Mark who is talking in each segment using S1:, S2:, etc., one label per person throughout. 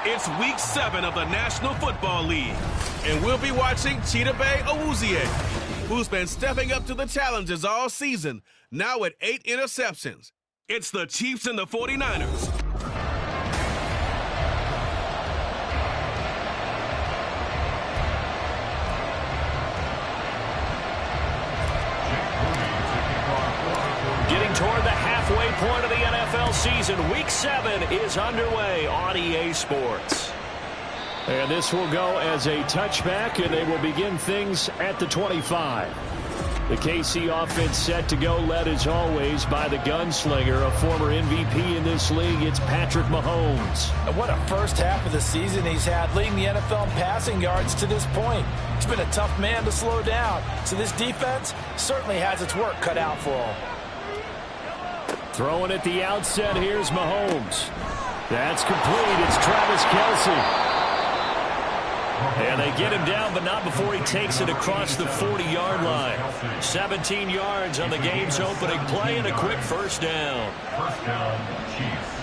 S1: It's Week 7 of the National Football League, and we'll be watching Chidobe Awuzie, who's been stepping up to the challenges all season, now with 8 interceptions. It's the Chiefs and the 49ers.
S2: Getting toward the halfway point of the NFL season, Week 7 is underway on EA Sports. And this will go as a touchback, and they will begin things at the 25. The KC offense set to go, led as always by the gunslinger, a former MVP in this league. It's Patrick Mahomes.
S3: And what a first half of the season he's had, leading the NFL in passing yards to this point. He's been a tough man to slow down, so this defense certainly has its work cut out for him.
S2: Throwing at the outset, here's Mahomes. That's complete. It's Travis Kelce. And they get him down, but not before he takes it across the 40-yard line. 17 yards on the game's opening play and a quick first down.
S4: First down, Chiefs.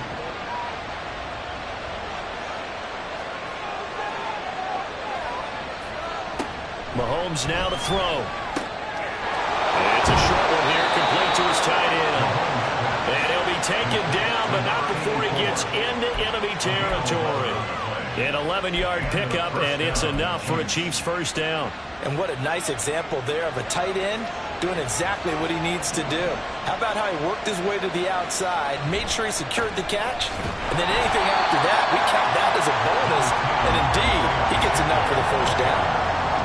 S2: Mahomes now to throw. And it's a short one here, complete to his tight end. And he'll be taken down, but not before he gets into enemy territory. An 11-yard pickup, and it's enough for a Chiefs first down.
S3: And what a nice example there of a tight end doing exactly what he needs to do. How about how he worked his way to the outside, made sure he secured the catch, and then anything after that, we count that as a bonus, and indeed, he gets enough for the first down.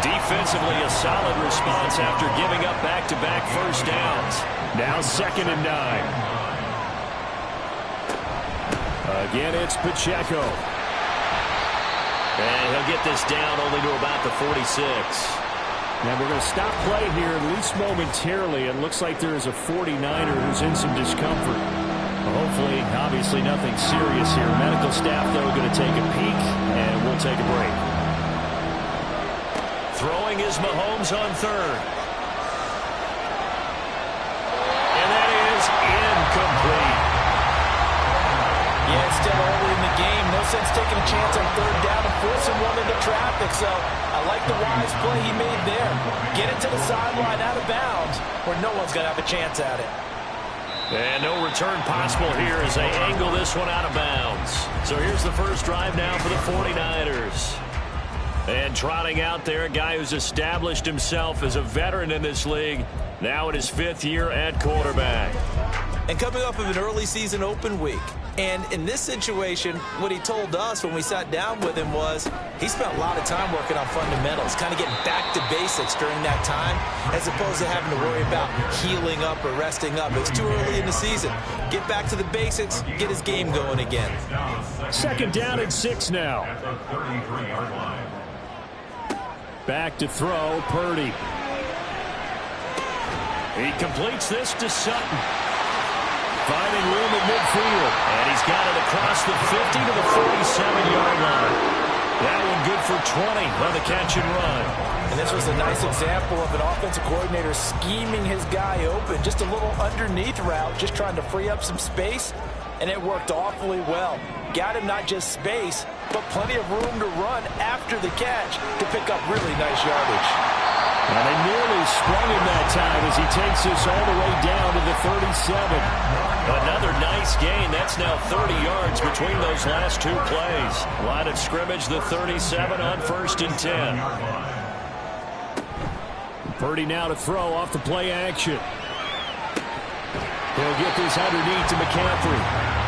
S2: Defensively, a solid response after giving up back-to-back first downs. Now 2nd and 9. Again, it's Pacheco. And he'll get this down only to about the 46. Now we're going to stop play here, at least momentarily. It looks like there is a 49er who's in some discomfort. Hopefully, obviously nothing serious here. Medical staff, though, going to take a peek, and we'll take a break. Throwing is Mahomes on 3rd. And that is incomplete.
S3: Yeah, it's still early in the game. No sense taking a chance on 3rd down and forcing one into traffic. So I like the wise play he made there. Get it to the sideline out of bounds where no one's going to have a chance at it.
S2: And no return possible here as they angle this one out of bounds. So here's the first drive now for the 49ers. And trotting out there, a guy who's established himself as a veteran in this league, now in his 5th year at quarterback.
S3: And coming off of an early season open week. And in this situation, what he told us when we sat down with him was he spent a lot of time working on fundamentals, kind of getting back to basics during that time, as opposed to having to worry about healing up or resting up. It's too early in the season. Get back to the basics, get his game going again.
S2: 2nd down and 6 now.
S4: At the 33-yard line.
S2: Back to throw, Purdy. He completes this to Sutton. Finding room at midfield. And he's got it across the 50 to the 47-yard line. That one good for 20 on the catch and run.
S3: And this was a nice example of an offensive coordinator scheming his guy open. Just a little underneath route, just trying to free up some space. And it worked awfully well. Got him not just space, but plenty of room to run after the catch to pick up really nice yardage.
S2: And they nearly sprung him that time as he takes this all the way down to the 37. Another nice gain. That's now 30 yards between those last 2 plays. Line of scrimmage, the 37 on 1st and 10. Purdy now to throw off the play action. He'll get this underneath to McCaffrey.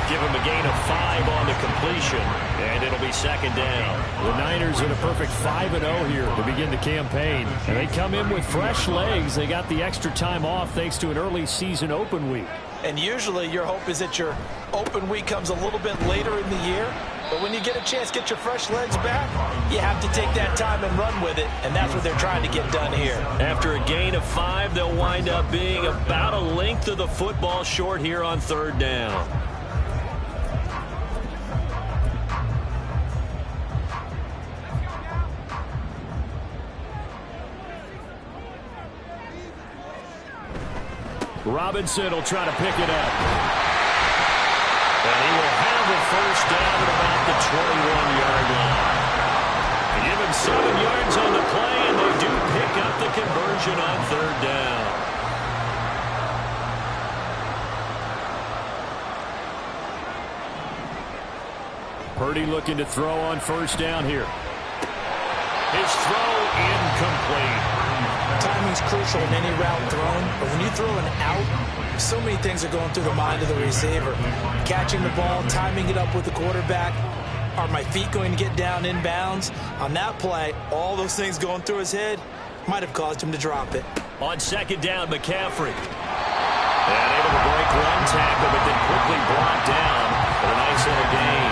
S2: Give him a gain of 5 on the completion, and it'll be 2nd down. The Niners in a perfect 5-0 here to begin the campaign. And they come in with fresh legs. They got the extra time off thanks to an early season open week.
S3: And usually your hope is that your open week comes a little bit later in the year. But when you get a chance to get your fresh legs back, you have to take that time and run with it. And that's what they're trying to get done here.
S2: After a gain of 5, they'll wind up being about a length of the football short here on 3rd down. Robinson will try to pick it up. And he will have the first down at about the 21-yard conversion on third down. Purdy looking to throw on first down here. His throw incomplete.
S3: Timing's crucial in any route thrown, but when you throw an out, so many things are going through the mind of the receiver. Catching the ball, timing it up with the quarterback. Are my feet going to get down inbounds? On that play, all those things going through his head might have caused him to drop it.
S2: On second down, McCaffrey. And able to break one tackle, but then quickly brought down for a nice little gain.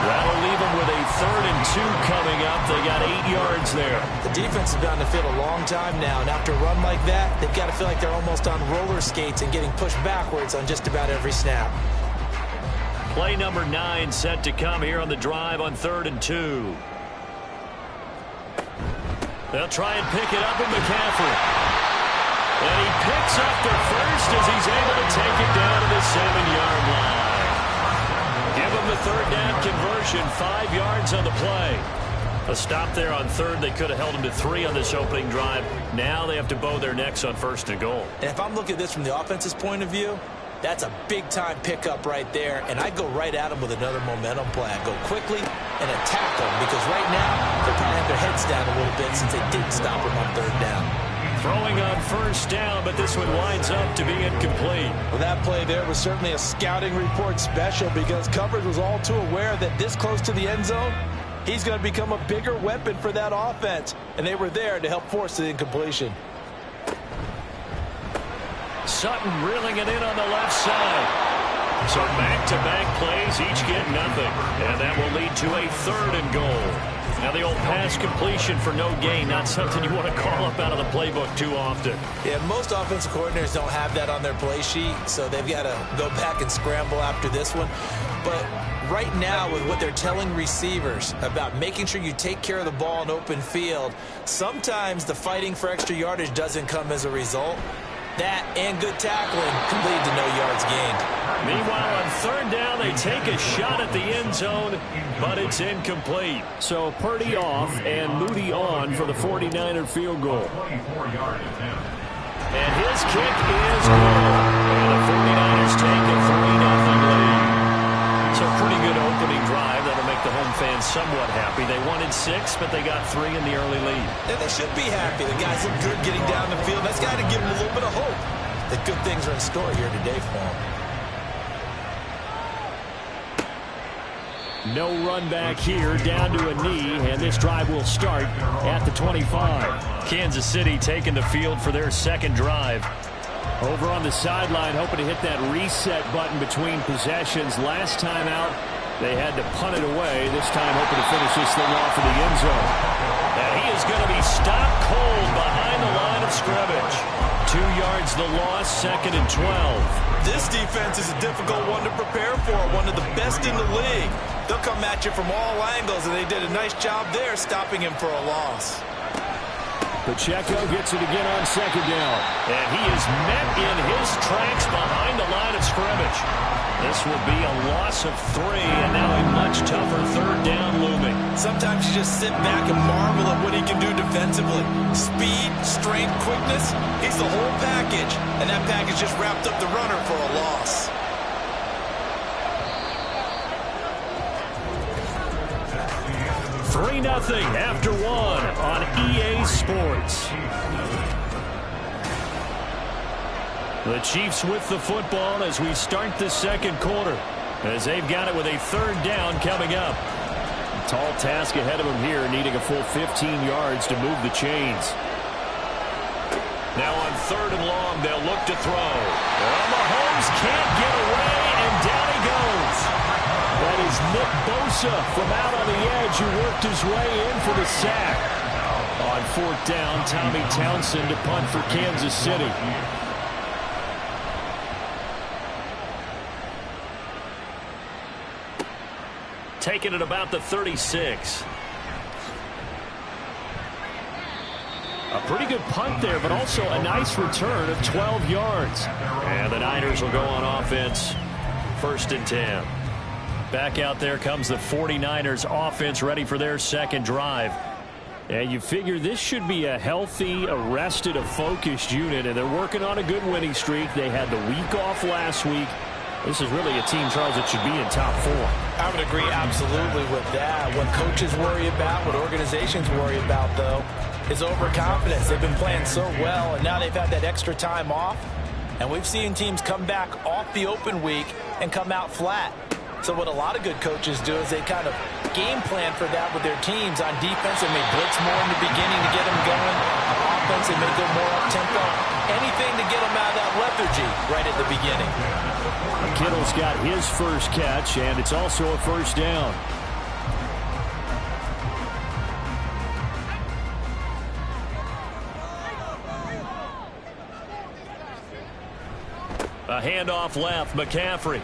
S2: That'll leave them with a 3rd and 2 coming up. They got 8 yards there.
S3: The defense has been on the field a long time now, and after a run like that, they've got to feel like they're almost on roller skates and getting pushed backwards on just about every snap.
S2: Play number 9 set to come here on the drive on 3rd and 2. They'll try and pick it up with McCaffrey. And he picks up the first as he's able to take it down to the 7-yard line. Give him the 3rd down conversion, 5 yards on the play. A stop there on 3rd. They could have held him to 3 on this opening drive. Now they have to bow their necks on 1st and goal.
S3: And if I'm looking at this from the offense's point of view, that's a big-time pickup right there, and I go right at them with another momentum play. I go quickly and attack them because right now they probably have their heads down a little bit since they didn't stop them on 3rd down.
S2: Throwing on first down, but this one winds up to be incomplete.
S3: Well, that play there was certainly a scouting report special because coverage was all too aware that this close to the end zone, he's going to become a bigger weapon for that offense, and they were there to help force the incompletion.
S2: Sutton reeling it in on the left side. So back-to-back plays, each get nothing. And that will lead to a 3rd and goal. Now the old pass completion for no gain, not something you want to call up out of the playbook too often.
S3: Yeah, most offensive coordinators don't have that on their play sheet, so they've got to go back and scramble after this one. But right now, with what they're telling receivers about making sure you take care of the ball in open field, sometimes the fighting for extra yardage doesn't come as a result. That and good tackling can lead to no yards gained.
S2: Meanwhile, on 3rd down, they take a shot at the end zone, but it's incomplete. So Purdy off and Moody on for the 49er field goal. And his kick is good. And the 49ers take a 3-0 lead. So pretty good opening drive. That'll make the home fans somewhat happy. They wanted 6, but they got 3 in the early lead.
S3: And they should be happy. The guys look good getting down the field. That's got to give them a little bit of hope that good things are in store here today for them.
S2: No run back here, down to a knee, and this drive will start at the 25. Kansas City taking the field for their 2nd drive. Over on the sideline, hoping to hit that reset button between possessions. Last time out, they had to punt it away. This time, hoping to finish this thing off in the end zone. And he is going to be stopped cold behind the line of scrimmage. 2 yards the loss, 2nd and 12.
S3: This defense is a difficult one to prepare for, one of the best in the league. They'll come at you from all angles, and they did a nice job there stopping him for a loss.
S2: Pacheco gets it again on 2nd down. And he is met in his tracks behind the line of scrimmage. This will be a loss of 3, and now a much tougher 3rd down looming.
S3: Sometimes you just sit back and marvel at what he can do defensively. Speed, strength, quickness, he's the whole package. And that package just wrapped up the runner for a loss.
S2: Three 3-0 after 1 on EA Sports. The Chiefs with the football as we start the 2nd quarter, as they've got it with a 3rd down coming up. A tall task ahead of them here, needing a full 15 yards to move the chains. Now on 3rd and long, they'll look to throw. Well, Mahomes can't get away, and down he goes. That is Nick Bosa from out on the edge who worked his way in for the sack. On 4th down, Tommy Townsend to punt for Kansas City. Taking it about the 36. A pretty good punt there, but also a nice return of 12 yards. And the Niners will go on offense. 1st and 10. Back out there comes the 49ers offense, ready for their 2nd drive. And you figure this should be a healthy, arrested, a focused unit, and they're working on a good winning streak. They had the week off last week. This is really a team, Charles, that should be in top 4.
S3: I would agree absolutely with that. What coaches worry about, what organizations worry about, though, is overconfidence. They've been playing so well, and now they've had that extra time off. And we've seen teams come back off the open week and come out flat. So what a lot of good coaches do is they kind of game plan for that with their teams. On defense, they may blitz more in the beginning to get them going. On offense, they may go more up-tempo. Anything to get them out of that lethargy right at the beginning.
S2: Kittle's got his first catch, and it's also a first down. A handoff left, McCaffrey.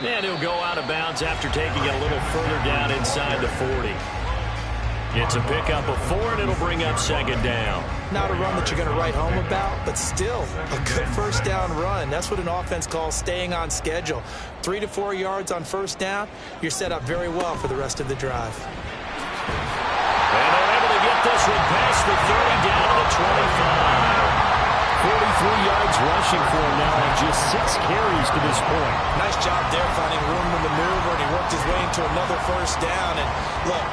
S2: And he'll go out of bounds after taking it a little further down inside the 40. It's a pickup of 4, and it'll bring up second down.
S3: Not a run that you're going to write home about, but still a good first down run. That's what an offense calls staying on schedule. 3 to 4 yards on first down, you're set up very well for the rest of the drive.
S2: And they're able to get this one past the 30 down to the 25. 43 yards rushing for him now on just 6 carries to this point.
S3: Nice job there finding room to maneuver, and he worked his way into another first down. And look,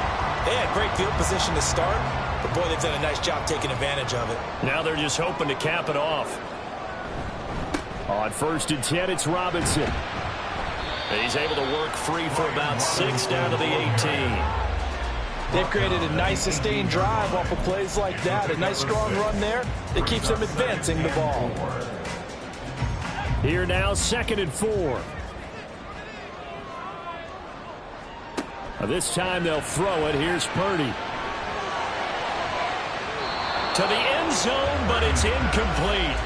S3: they had great field position to start, but boy, they've done a nice job taking advantage of it.
S2: Now they're just hoping to cap it off. On 1st and 10, it's Robinson. He's able to work free for about 6 down to the 18.
S3: They've created a nice sustained drive off of plays like that. A nice strong run there that keeps them advancing the ball.
S2: Here now, 2nd and 4. This time they'll throw it. Here's Purdy. To the end zone, but it's incomplete.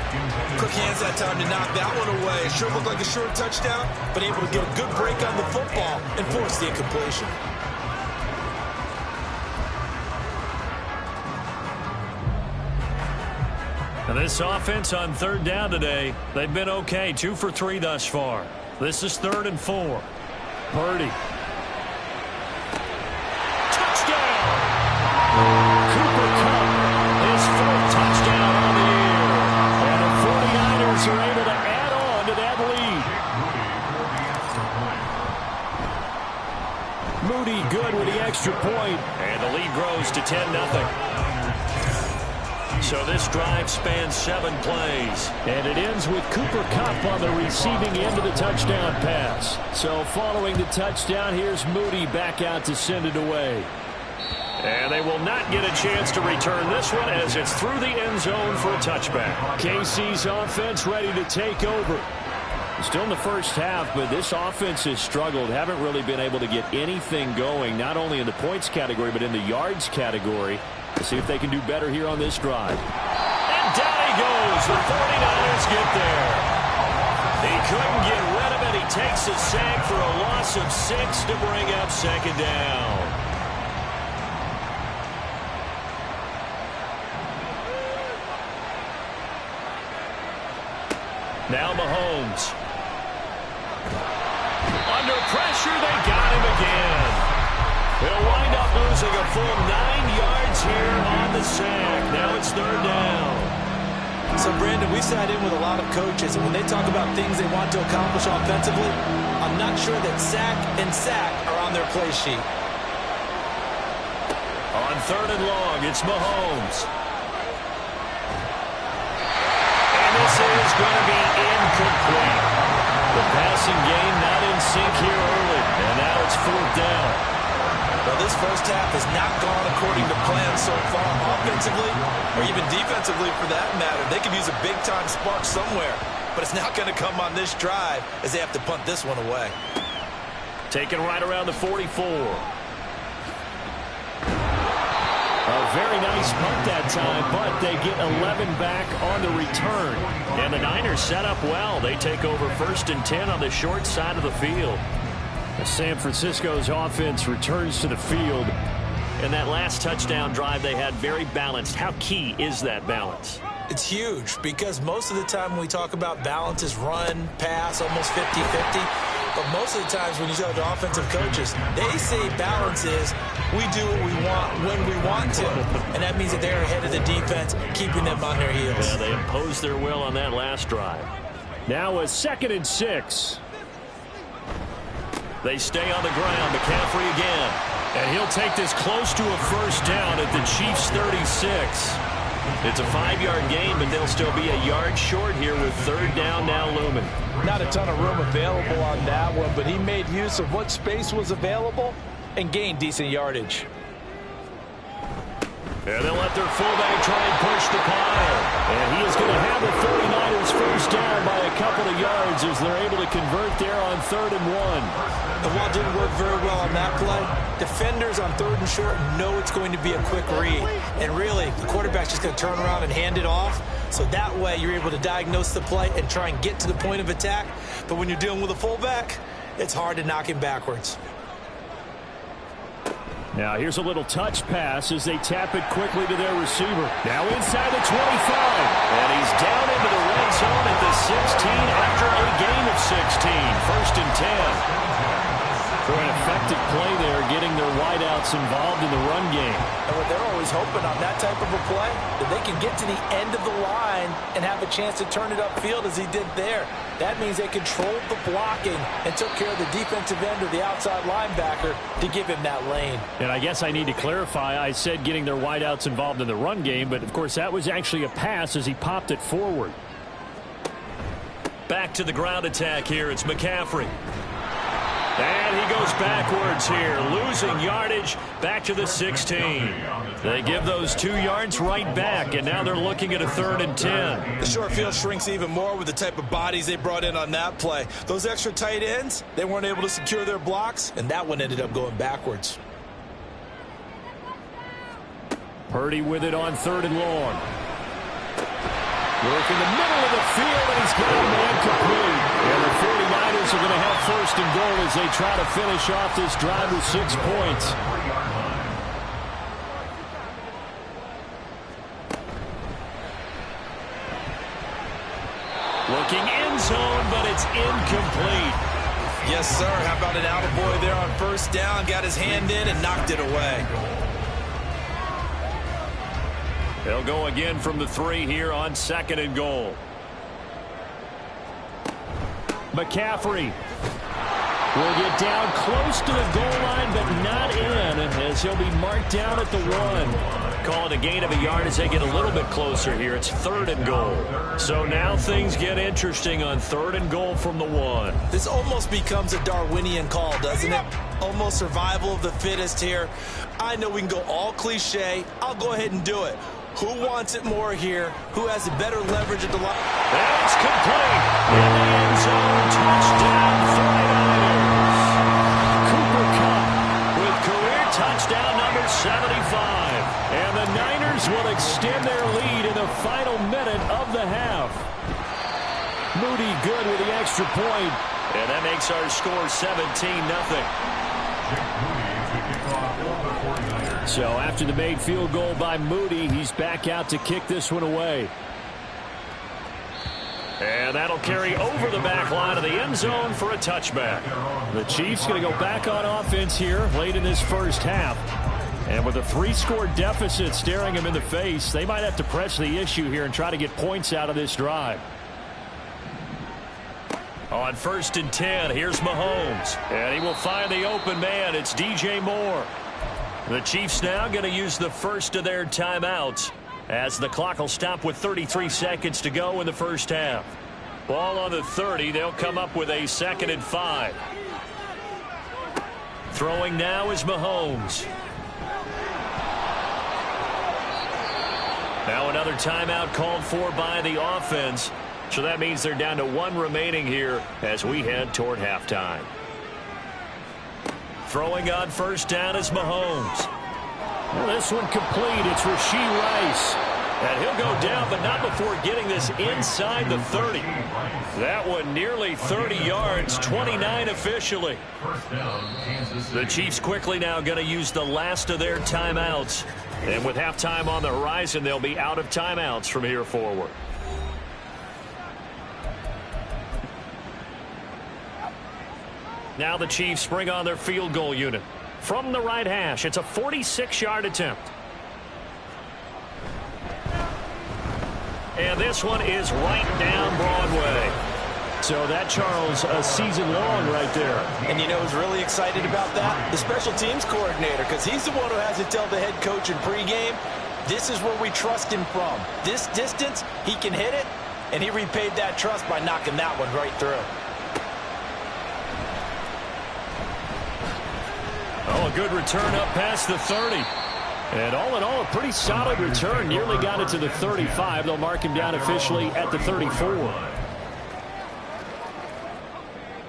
S3: Quick hands that time to knock that one away. Sure looked like a short touchdown, but able to get a good break on the football and force the incompletion.
S2: And this offense on 3rd down today, they've been okay. 2 for 3 thus far. This is 3rd and 4. Purdy. Touchdown! Cooper Kupp, his 4th touchdown on the year. And the 49ers are able to add on to that lead. Moody good with the extra point. And the lead grows to 10-0. So this drive spans 7 plays. And it ends with Cooper Kupp on the receiving end of the touchdown pass. So following the touchdown, here's Moody back out to send it away. And they will not get a chance to return this one as it's through the end zone for a touchback. KC's offense ready to take over. Still in the first half, but this offense has struggled. Haven't really been able to get anything going, not only in the points category, but in the yards category. Let's see if they can do better here on this drive. And down he goes. The 49ers get there. He couldn't get rid of it. He takes a sack for a loss of 6 to bring up second down. Now Mahomes. Under pressure, they got him again. He'll wind up losing a full 9 yards here on the sack. Now it's 3rd down.
S3: So, Brandon, we sat in with a lot of coaches, and when they talk about things they want to accomplish offensively, I'm not sure that sack and sack are on their play sheet.
S2: On 3rd and long, it's Mahomes. And this is going to be incomplete. The passing game not in sync here early, and now it's 4th down.
S3: Well, this first half has not gone according to plan so far offensively or even defensively for that matter. They could use a big-time spark somewhere, but it's not going to come on this drive as they have to punt this one away.
S2: Taken right around the 44. A very nice punt that time, but they get 11 back on the return. And the Niners set up well. They take over 1st and 10 on the short side of the field. San Francisco's offense returns to the field. And that last touchdown drive they had very balanced. How key is that balance?
S3: It's huge because most of the time when we talk about balance is run, pass, almost 50-50. But most of the times when you tell the offensive coaches, they say balance is we do what we want when we want to. And that means that they're ahead of the defense, keeping them on their heels.
S2: Yeah, they imposed their will on that last drive. Now a 2nd and 6. They stay on the ground. McCaffrey again. And he'll take this close to a first down at the Chiefs' 36. It's a 5-yard gain, but they'll still be a yard short here with 3rd down now looming.
S3: Not a ton of room available on that one, but he made use of what space was available and gained decent yardage.
S2: And they'll let their fullback try and push the pile. And he is going to have the 49ers first down by a couple of yards as they're able to convert there on 3rd and 1.
S3: The ball didn't work very well on that play. Defenders on 3rd and short know it's going to be a quick read. And really, the quarterback's just going to turn around and hand it off. So that way, you're able to diagnose the play and try and get to the point of attack. But when you're dealing with a fullback, it's hard to knock him backwards.
S2: Now here's a little touch pass as they tap it quickly to their receiver. Now inside the 25. And he's down into the red zone at the 16 after a gain of 16. 1st and 10. For an effective play there, getting their wideouts involved in the run game.
S3: And what they're always hoping on that type of a play, that they can get to the end of the line and have a chance to turn it upfield as he did there. That means they controlled the blocking and took care of the defensive end or the outside linebacker to give him that lane.
S2: And I guess I need to clarify, I said getting their wideouts involved in the run game, but of course that was actually a pass as he popped it forward. Back to the ground attack here. It's McCaffrey. And he goes backwards here, losing yardage back to the 16. They give those 2 yards right back, and now they're looking at a 3rd and 10.
S3: The short field shrinks even more with the type of bodies they brought in on that play. Those extra tight ends, they weren't able to secure their blocks, and that one ended up going backwards.
S2: Purdy with it on 3rd and long. Work in the middle of the field, and he's got a man complete. And the 49ers are going to have 1st and goal as they try to finish off this drive with 6 points. Looking end zone, but it's incomplete.
S3: Yes, sir. How about an attaboy there on 1st down? Got his hand in and knocked it away.
S2: They'll go again from the 3 here on 2nd and goal. McCaffrey will get down close to the goal line, but not in, as he'll be marked down at the 1. Call it a gain of a yard as they get a little bit closer here. It's 3rd and goal. So now things get interesting on 3rd and goal from the 1.
S3: This almost becomes a Darwinian call, doesn't it? Almost survival of the fittest here. I know we can go all cliche. I'll go ahead and do it. Who wants it more here? Who has a better leverage at the line?
S2: And it's complete. In the end zone, touchdown 49ers. Cooper Kupp with career touchdown number 75. And the Niners will extend their lead in the final minute of the half. Moody good with the extra point. And that makes our score 17-0. So after the made field goal by Moody, he's back out to kick this one away. And that'll carry over the back line of the end zone for a touchback. The Chiefs going to go back on offense here late in this first half. And with a 3-score deficit staring him in the face, they might have to press the issue here and try to get points out of this drive. On 1st and 10, here's Mahomes. And he will find the open man. It's DJ Moore. The Chiefs now going to use the first of their timeouts as the clock will stop with 33 seconds to go in the first half. Ball on the 30. They'll come up with a 2nd and 5. Throwing now is Mahomes. Now another timeout called for by the offense. So that means they're down to 1 remaining here as we head toward halftime. Throwing on 1st down is Mahomes. Well, this one complete. It's Rashee Rice. And he'll go down, but not before getting this inside the 30. That one nearly 30 yards, 29 officially. The Chiefs quickly now going to use the last of their timeouts. And with halftime on the horizon, they'll be out of timeouts from here forward. Now the Chiefs bring on their field goal unit. From the right hash, it's a 46-yard attempt. And this one is right down Broadway. So that, Charles, a season long right there.
S3: And you know who's really excited about that? The special teams coordinator, because he's the one who has to tell the head coach in pregame, this is where we trust him from. This distance, he can hit it, and he repaid that trust by knocking that one right through.
S2: Oh, a good return up past the 30. And all in all, a pretty solid return. Nearly got it to the 35. They'll mark him down officially at the 34.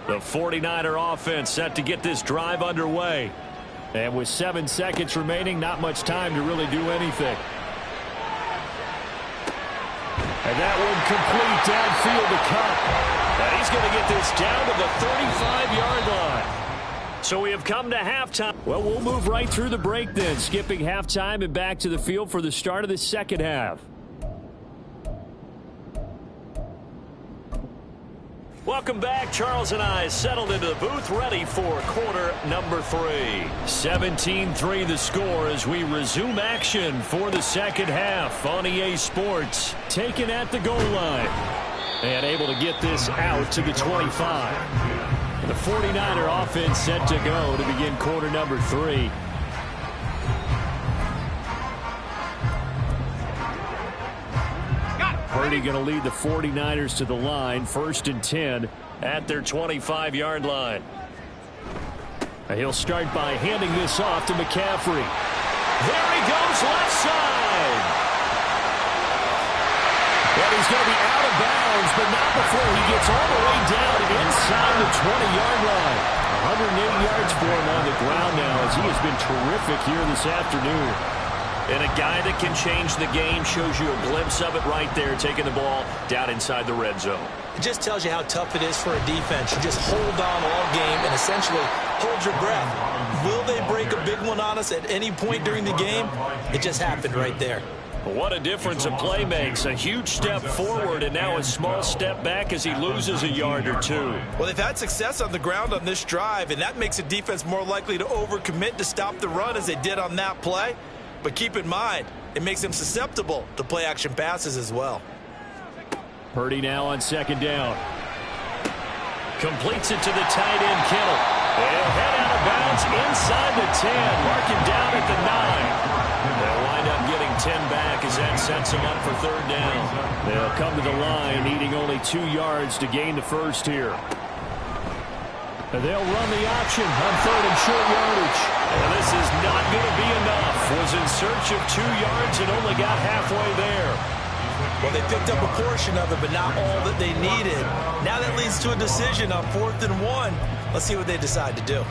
S2: The 49er offense set to get this drive underway. And with 7 seconds remaining, not much time to really do anything. And that one complete downfield to Cup. And he's going to get this down to the 35-yard line. So we have come to halftime. Well, we'll move right through the break then, skipping halftime and back to the field for the start of the second half. Welcome back. Charles and I settled into the booth, ready for quarter number 3. 17-3 the score as we resume action for the second half on EA Sports. Taken at the goal line and able to get this out to the 25. The 49er offense set to go to begin quarter number 3. Purdy going to lead the 49ers to the line, 1st and 10 at their 25-yard line. He'll start by handing this off to McCaffrey. There he goes, left side. And he's going to be out of bounds, but not before he gets all the way down inside the 20-yard line. 108 yards for him on the ground now as he has been terrific here this afternoon. And a guy that can change the game, shows you a glimpse of it right there, taking the ball down inside the red zone.
S3: It just tells you how tough it is for a defense. You just hold on all game and essentially hold your breath. Will they break a big one on us at any point during the game? It just happened right there.
S2: What a difference a play makes. A huge step forward and now a small step back as he loses a yard or two.
S3: Well, they've had success on the ground on this drive, and that makes a defense more likely to overcommit to stop the run as they did on that play. But keep in mind, it makes them susceptible to play-action passes as well.
S2: Purdy now on second down. Completes it to the tight end, Kittle. They'll head out of bounds inside the 10. Mark him down at the 9. They'll wind up getting 10 back as that sets them up for third down. They'll come to the line, needing only 2 yards to gain the first here. And they'll run the option on third and short yardage. And this is not going to be enough. Was in search of 2 yards and only got halfway there.
S3: Well, they picked up a portion of it, but not all that they needed. Now that leads to a decision on 4th and 1. Let's see what they decide to do.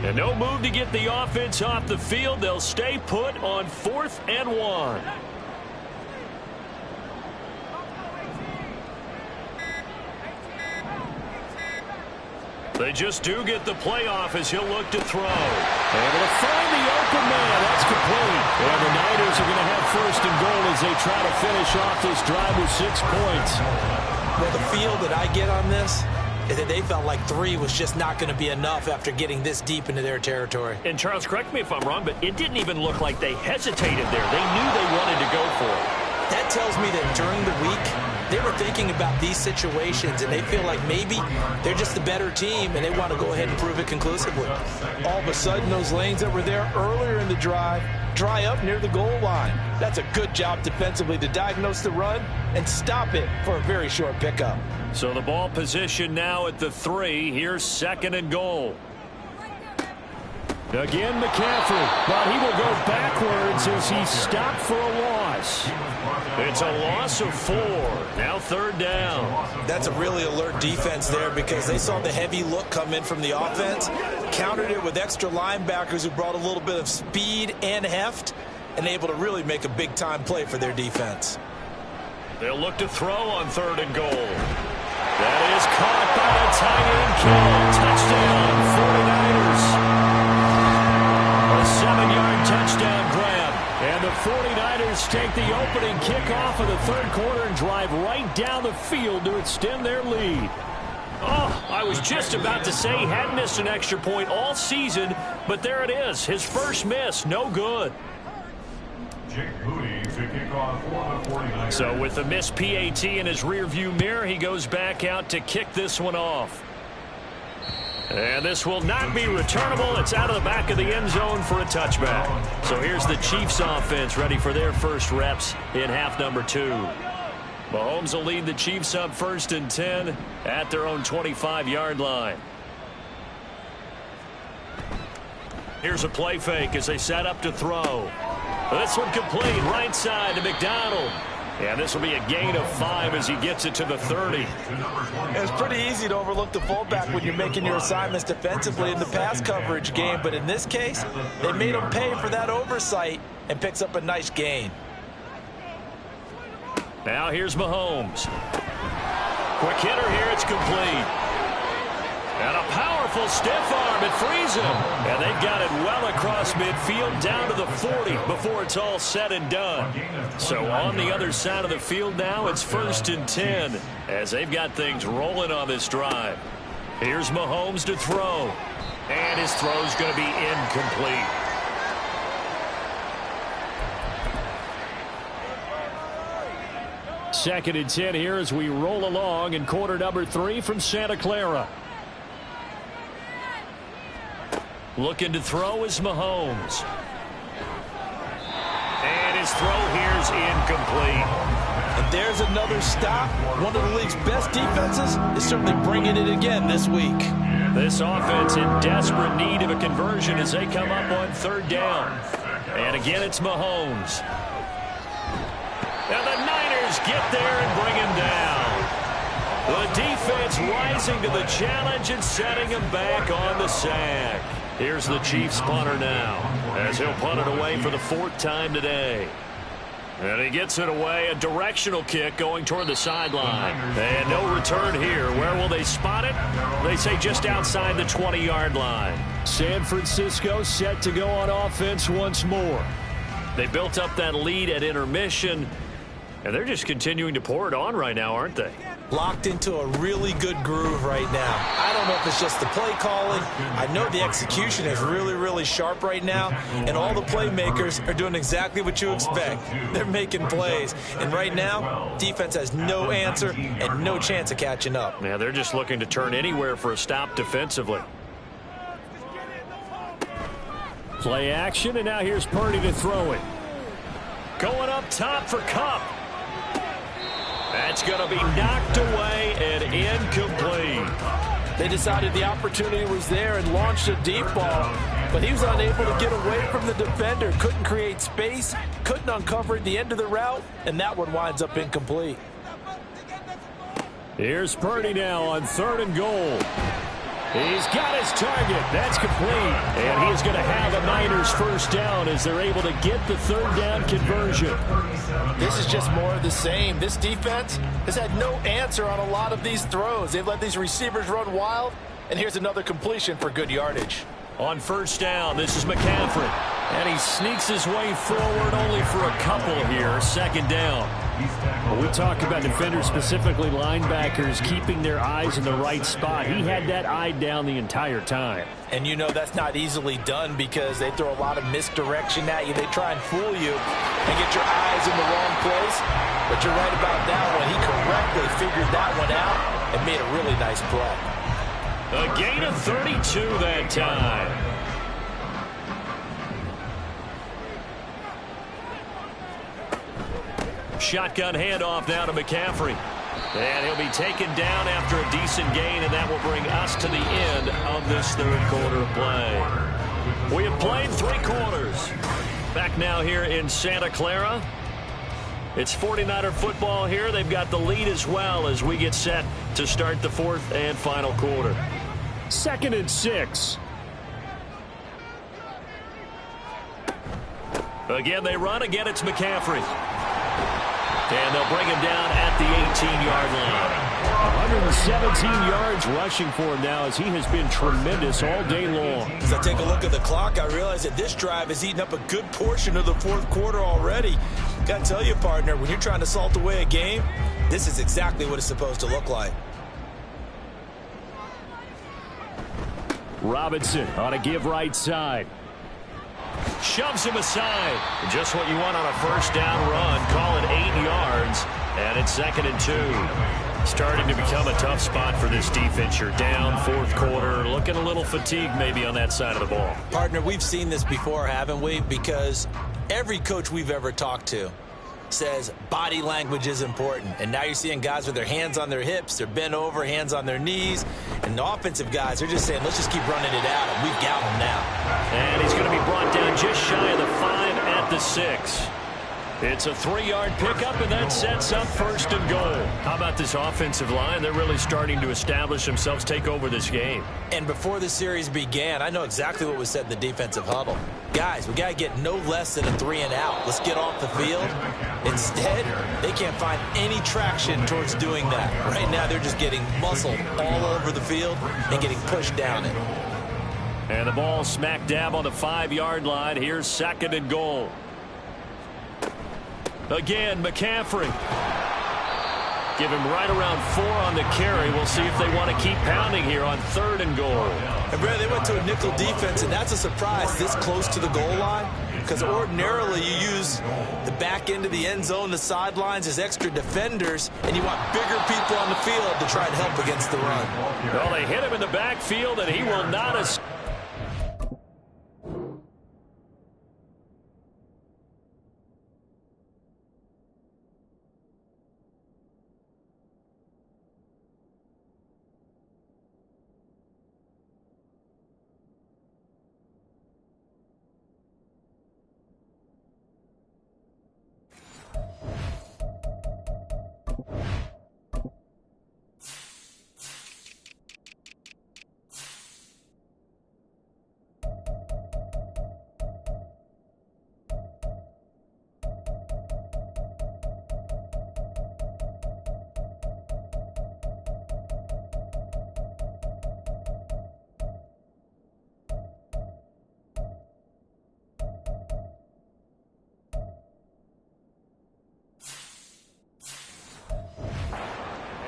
S2: And no move to get the offense off the field. They'll stay put on 4th and 1. They just do get the playoff as he'll look to throw. Able to find the open man. That's complete. And the Niners are going to have 1st and goal as they try to finish off this drive with 6 points.
S3: Well, the feel that I get on this is that they felt like 3 was just not going to be enough after getting this deep into their territory.
S2: And Charles, correct me if I'm wrong, but it didn't even look like they hesitated there. They knew they wanted to go for it.
S3: That tells me that during the week, they were thinking about these situations, and they feel like maybe they're just the better team, and they want to go ahead and prove it conclusively. All of a sudden, those lanes that were there earlier in the drive dry up near the goal line. That's a good job defensively to diagnose the run and stop it for a very short pickup.
S2: So the ball position now at the 3. Here's 2nd and goal. Again, McCaffrey, but he will go backwards as he stopped for a loss. It's a loss of 4. Now 3rd down.
S3: That's a really alert defense there because they saw the heavy look come in from the offense, countered it with extra linebackers who brought a little bit of speed and heft, and able to really make a big-time play for their defense.
S2: They'll look to throw on 3rd and goal. That is caught by the tight end, Kittle. Touchdown, 49ers. A 7-yard touchdown grab. And the 49ers take the opening kickoff of the third quarter and drive right down the field to extend their lead. Oh, I was just about to say he hadn't missed an extra point all season, but there it is. His first miss, no good. So with the missed PAT in his rearview mirror, he goes back out to kick this one off. And this will not be returnable. It's out of the back of the end zone for a touchback. So here's the Chiefs offense ready for their first reps in half number 2. Mahomes will lead the Chiefs up 1st and 10 at their own 25-yard line. Here's a play fake as they set up to throw. This one complete, right side to McDonald. And this will be a gain of 5 as he gets it to the 30.
S3: It's pretty easy to overlook the fullback when you're making your assignments defensively in the pass coverage game. But in this case, they made him pay for that oversight and picks up a nice gain.
S2: Now here's Mahomes. Quick hitter here, it's complete. And a powerful stiff arm, it frees him. And they've got it well across midfield down to the 40 before it's all said and done. So on the other side of the field now, it's 1st and 10 as they've got things rolling on this drive. Here's Mahomes to throw. And his throw's going to be incomplete. Second and 10 here as we roll along in quarter number 3 from Santa Clara. Looking to throw is Mahomes. And his throw here's incomplete.
S3: And there's another stop. One of the league's best defenses is certainly bringing it again this week.
S2: This offense in desperate need of a conversion as they come up on 3rd down. And again, it's Mahomes. And the Niners get there and bring him down. The defense rising to the challenge and setting him back on the sack. Here's the Chiefs punter now as he'll punt it away for the 4th time today. And he gets it away, a directional kick going toward the sideline. And no return here. Where will they spot it? They say just outside the 20-yard line. San Francisco set to go on offense once more. They built up that lead at intermission, and they're just continuing to pour it on right now, aren't they?
S3: Locked into a really good groove right now. I don't know if it's just the play calling. I know the execution is really, really sharp right now, and all the playmakers are doing exactly what you expect. They're making plays, and right now, defense has no answer and no chance of catching up.
S2: Yeah, they're just looking to turn anywhere for a stop defensively. Play action, and now here's Purdy to throw it. Going up top for Kupp. That's going to be knocked away and incomplete.
S3: They decided the opportunity was there and launched a deep ball, but he was unable to get away from the defender, couldn't create space, couldn't uncover at the end of the route, and that one winds up incomplete.
S2: Here's Purdy now on 3rd and goal. He's got his target. That's complete. And he is going to have a Niners first down as they're able to get the 3rd down conversion.
S3: This is just more of the same. This defense has had no answer on a lot of these throws. They've let these receivers run wild, and here's another completion for good yardage.
S2: On 1st down, this is McCaffrey. And he sneaks his way forward only for a couple here. 2nd down. When we talk about defenders, specifically linebackers, keeping their eyes in the right spot, he had that eye down the entire time.
S3: And you know that's not easily done because they throw a lot of misdirection at you. They try and fool you and get your eyes in the wrong place. But you're right about that one. He correctly figured that one out and made a really nice play.
S2: A gain of 32 that time. Shotgun handoff now to McCaffrey. And he'll be taken down after a decent gain, and that will bring us to the end of this 3rd quarter of play. We have played 3 quarters. Back now here in Santa Clara. It's 49er football here. They've got the lead as well as we get set to start the 4th and final quarter. 2nd and 6. Again, they run. Again, it's McCaffrey. And they'll bring him down at the 18-yard line. 117 yards rushing for him now as he has been tremendous all day long.
S3: As I take a look at the clock, I realize that this drive has eaten up a good portion of the fourth quarter already. Got to tell you, partner, when you're trying to salt away a game, this is exactly what it's supposed to look like.
S2: Robinson on a give right side. Shoves him aside. Just what you want on a first down run. Call it 8 yards. And it's 2nd and 2. Starting to become a tough spot for this defense. You're down fourth quarter. Looking a little fatigued maybe on that side of the ball.
S3: Partner, we've seen this before, haven't we? Because every coach we've ever talked to says body language is important. And now you're seeing guys with their hands on their hips, they're bent over, hands on their knees. And the offensive guys, they're just saying, let's just keep running it out, and we've got him now.
S2: And he's going to be brought down just shy of the 5 at the 6. It's a 3-yard pickup, and that sets up 1st and goal. How about this offensive line? They're really starting to establish themselves, take over this game.
S3: And before the series began, I know exactly what was said in the defensive huddle. Guys, we got to get no less than a 3 and out. Let's get off the field. Instead, they can't find any traction towards doing that. Right now, they're just getting muscled all over the field and getting pushed down it.
S2: And the ball smack dab on the 5-yard line. Here's 2nd and goal. Again, McCaffrey. Give him right around 4 on the carry. We'll see if they want to keep pounding here on 3rd and goal.
S3: And Brad, they went to a nickel defense, and that's a surprise this close to the goal line. Because ordinarily you use the back end of the end zone, the sidelines as extra defenders, and you want bigger people on the field to try and help against the run.
S2: Well, they hit him in the backfield, and he will not escape.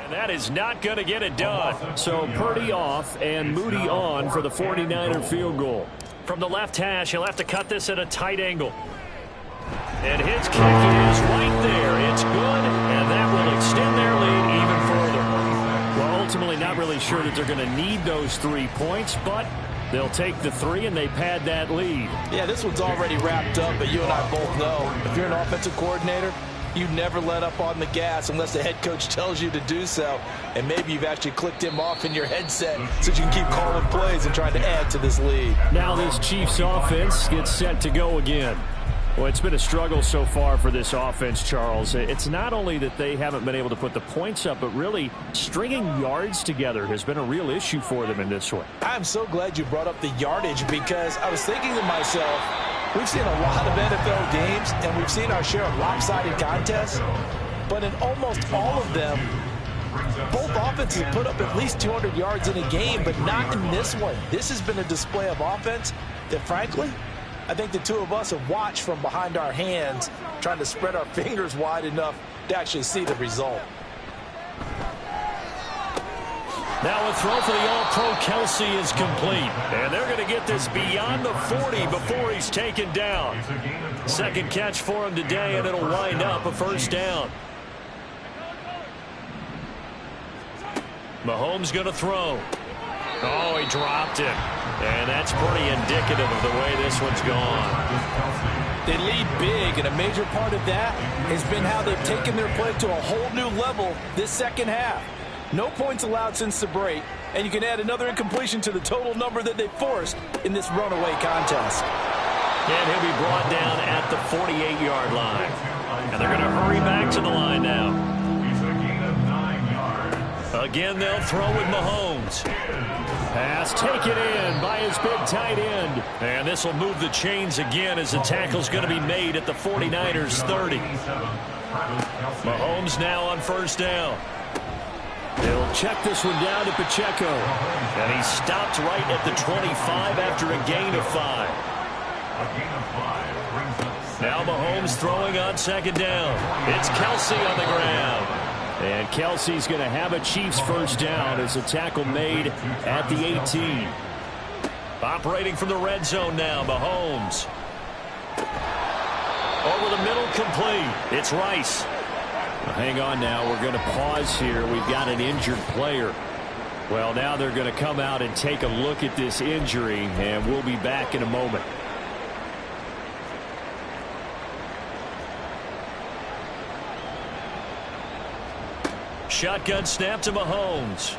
S2: That is not going to get it done. So Purdy off and Moody on for the 49er field goal. From the left hash, he'll have to cut this at a tight angle. And his kick is right there. It's good, and that will extend their lead even further. Well, ultimately not really sure that they're going to need those 3 points, but they'll take the 3 and they pad that lead.
S3: Yeah, this one's already wrapped up, but you and I both know if you're an offensive coordinator, you never let up on the gas unless the head coach tells you to do so. And maybe you've actually clicked him off in your headset so you can keep calling plays and trying to add to this lead.
S2: Now this Chiefs offense gets set to go again. Well, it's been a struggle so far for this offense, Charles. It's not only that they haven't been able to put the points up, but really stringing yards together has been a real issue for them in this one.
S3: I'm so glad you brought up the yardage because I was thinking to myself, we've seen a lot of NFL games, and we've seen our share of lopsided contests, but in almost all of them, both offenses put up at least 200 yards in a game, but not in this one. This has been a display of offense that, frankly, I think the two of us have watched from behind our hands, trying to spread our fingers wide enough to actually see the result.
S2: Now a throw for the All-Pro Kelsey is complete. And they're going to get this beyond the 40 before he's taken down. Second catch for him today, and it'll wind up a first down. Mahomes going to throw. Oh, he dropped it. And that's pretty indicative of the way this one's gone.
S3: They lead big, and a major part of that has been how they've taken their play to a whole new level this second half. No points allowed since the break, and you can add another incompletion to the total number that they forced in this runaway contest.
S2: And he'll be brought down at the 48-yard line. And they're going to hurry back to the line now. Again, they'll throw with Mahomes. Pass taken in by his big tight end. And this will move the chains again as the tackle's going to be made at the 49ers 30. Mahomes now on first down. He'll check this one down to Pacheco. And he stopped right at the 25 after a gain of 5. Now Mahomes throwing on second down. It's Kelsey on the ground. And Kelsey's going to have a Chiefs first down as a tackle made at the 18. Operating from the red zone now, Mahomes. Over the middle, complete. It's Rice. Well, hang on now. We're going to pause here. We've got an injured player. Well, now they're going to come out and take a look at this injury, and we'll be back in a moment. Shotgun snap to Mahomes.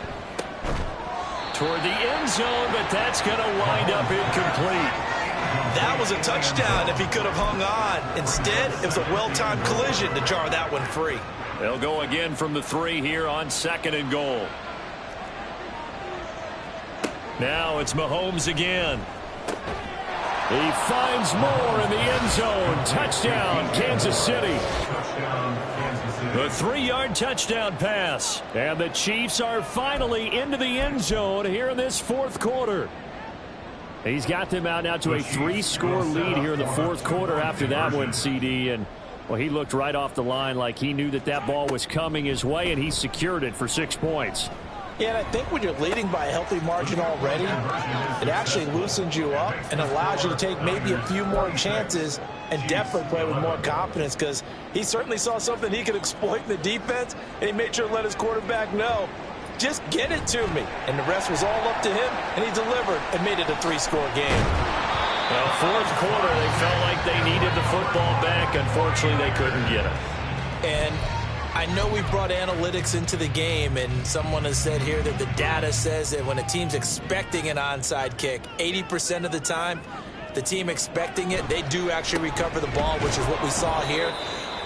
S2: Toward the end zone, but that's going to wind up incomplete.
S3: That was a touchdown if he could have hung on. Instead, it was a well-timed collision to jar that one free.
S2: They'll go again from the 3 here on second and goal. Now it's Mahomes again. He finds more in the end zone. Touchdown, Kansas City. The 3-yard touchdown pass. And the Chiefs are finally into the end zone here in this fourth quarter. He's got them out now to a 3-score lead here in the fourth quarter after that one, CD. And, well, he looked right off the line like he knew that that ball was coming his way, and he secured it for 6 points.
S3: Yeah, and I think when you're leading by a healthy margin already, it actually loosens you up and allows you to take maybe a few more chances and definitely play with more confidence, because he certainly saw something he could exploit in the defense, and he made sure to let his quarterback know, just get it to me. And the rest was all up to him, and he delivered and made it a 3-score game.
S2: Well, fourth quarter, they felt like they needed the football back. Unfortunately, they couldn't get it.
S3: And I know we brought analytics into the game, and someone has said here that the data says that when a team's expecting an onside kick, 80% of the time, the team expecting it, they do actually recover the ball, which is what we saw here.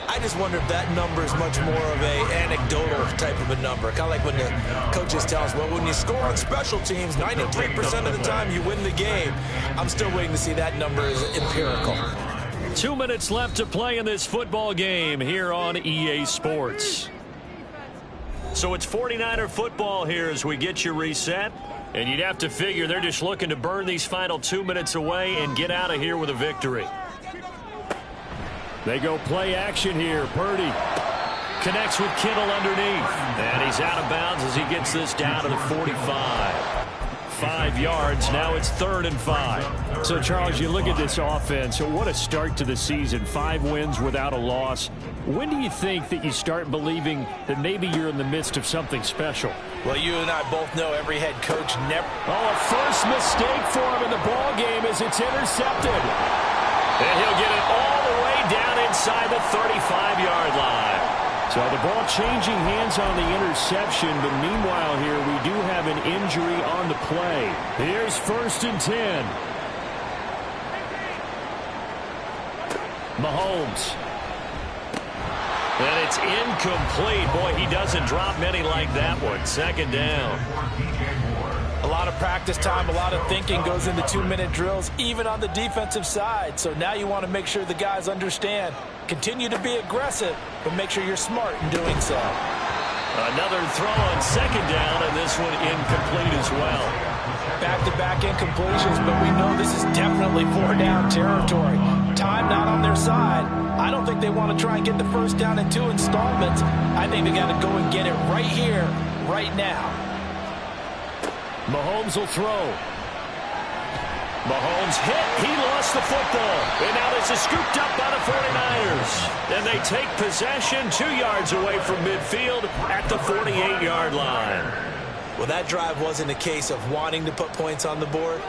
S3: I just wonder if that number is much more of an anecdotal type of a number. Kind of like when the coaches tell us, well, when you score on special teams, 93% of the time you win the game. I'm still waiting to see that number is empirical.
S2: 2 minutes left to play in this football game here on EA Sports. So it's 49er football here as we get you reset. And you'd have to figure they're just looking to burn these final 2 minutes away and get out of here with a victory. They go play action here. Purdy connects with Kittle underneath. And he's out of bounds as he gets this down to the 45. 5 yards. Now it's 3rd and 5. So, Charles, you look at this offense. So what a start to the season. 5 wins without a loss. When do you think that you start believing that maybe you're in the midst of something special?
S3: Well, you and I both know every head coach never...
S2: Oh, a first mistake for him in the ball game as it's intercepted. And he'll get it all the way down inside the 35-yard line. So the ball changing hands on the interception, but meanwhile here we do have an injury on the play. Here's 1st and 10. Mahomes. And it's incomplete. Boy, he doesn't drop many like that one. 2nd down.
S3: A lot of practice time, a lot of thinking goes into 2-minute drills, even on the defensive side. So now you want to make sure the guys understand. Continue to be aggressive, but make sure you're smart in doing so.
S2: Another throw on 2nd down, and this one incomplete as well.
S3: Back-to-back incompletions, but we know this is definitely 4-down territory. Time not on their side. I don't think they want to try and get the first down in 2 installments. I think they got to go and get it right here, right now.
S2: Mahomes will throw. Mahomes hit. He lost the football. And now this is scooped up by the 49ers. And they take possession 2 yards away from midfield at the 48-yard line.
S3: Well, that drive wasn't a case of wanting to put points on the board.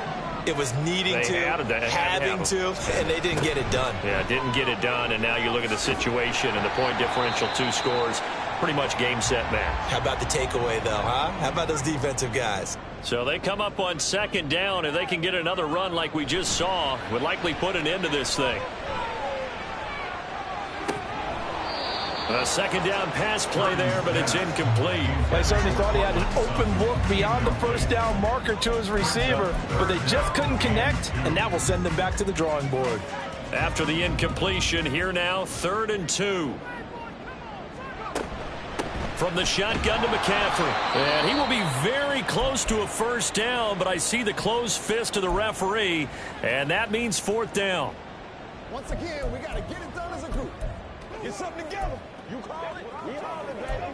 S3: It was needing to, having to, and they didn't get it done.
S2: Yeah, didn't get it done, and now you look at the situation and the point differential, 2 scores, pretty much game, set, match.
S3: How about the takeaway, though, huh? How about those defensive guys?
S2: So they come up on 2nd down, and they can get another run like we just saw. Would likely put an end to this thing. A 2nd down pass play there, but it's incomplete.
S3: They certainly thought he had an open look beyond the first down marker to his receiver, but they just couldn't connect, and that will send them back to the drawing board.
S2: After the incompletion, here now, 3rd and 2. From the shotgun to McCaffrey. And he will be very close to a first down, but I see the closed fist of the referee, and that means fourth down.
S5: Once again, we got to get it done as a group. Get something together. You call it, we call it, baby.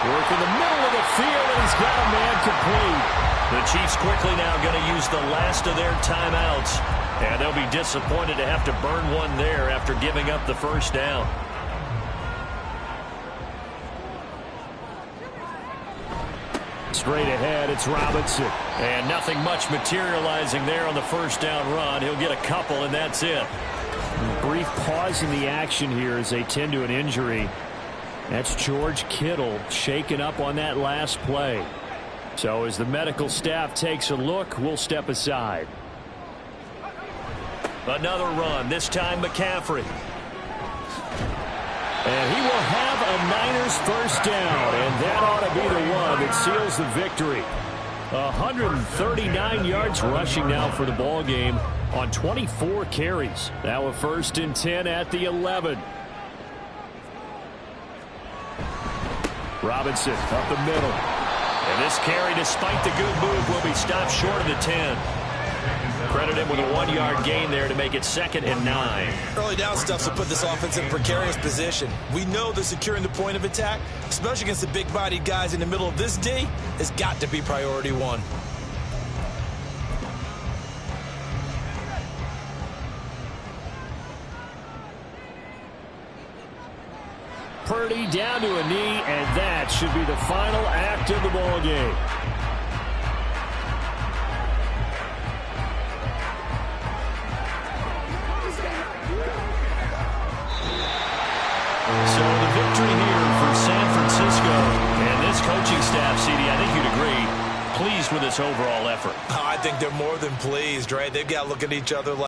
S2: Work in the middle of the field, and he's got a man complete. The Chiefs quickly now going to use the last of their timeouts, and they'll be disappointed to have to burn one there after giving up the first down. Straight ahead, it's Robinson. And nothing much materializing there on the first down run. He'll get a couple, and that's it. Brief pause in the action here as they tend to an injury. That's George Kittle shaken up on that last play. So as the medical staff takes a look, we'll step aside. Another run, this time McCaffrey. And he will have a Niners first down, and that ought to be the one that seals the victory. 139 yards rushing now for the ball game on 24 carries. Now a 1st and 10 at the 11. Robinson up the middle. And this carry, despite the good move, will be stopped short of the 10. Credit him with a 1-yard gain there to make it 2nd and 9.
S3: Early down stuff to put this offense in a precarious position. We know that securing the point of attack, especially against the big-bodied guys in the middle of this D, has got to be priority one.
S2: Purdy down to a knee, and that should be the final act of the ball game. So the victory here for San Francisco, and this coaching staff, CD, I think you'd agree, pleased with this overall effort.
S3: I think they're more than pleased, right? They've got to look at each other like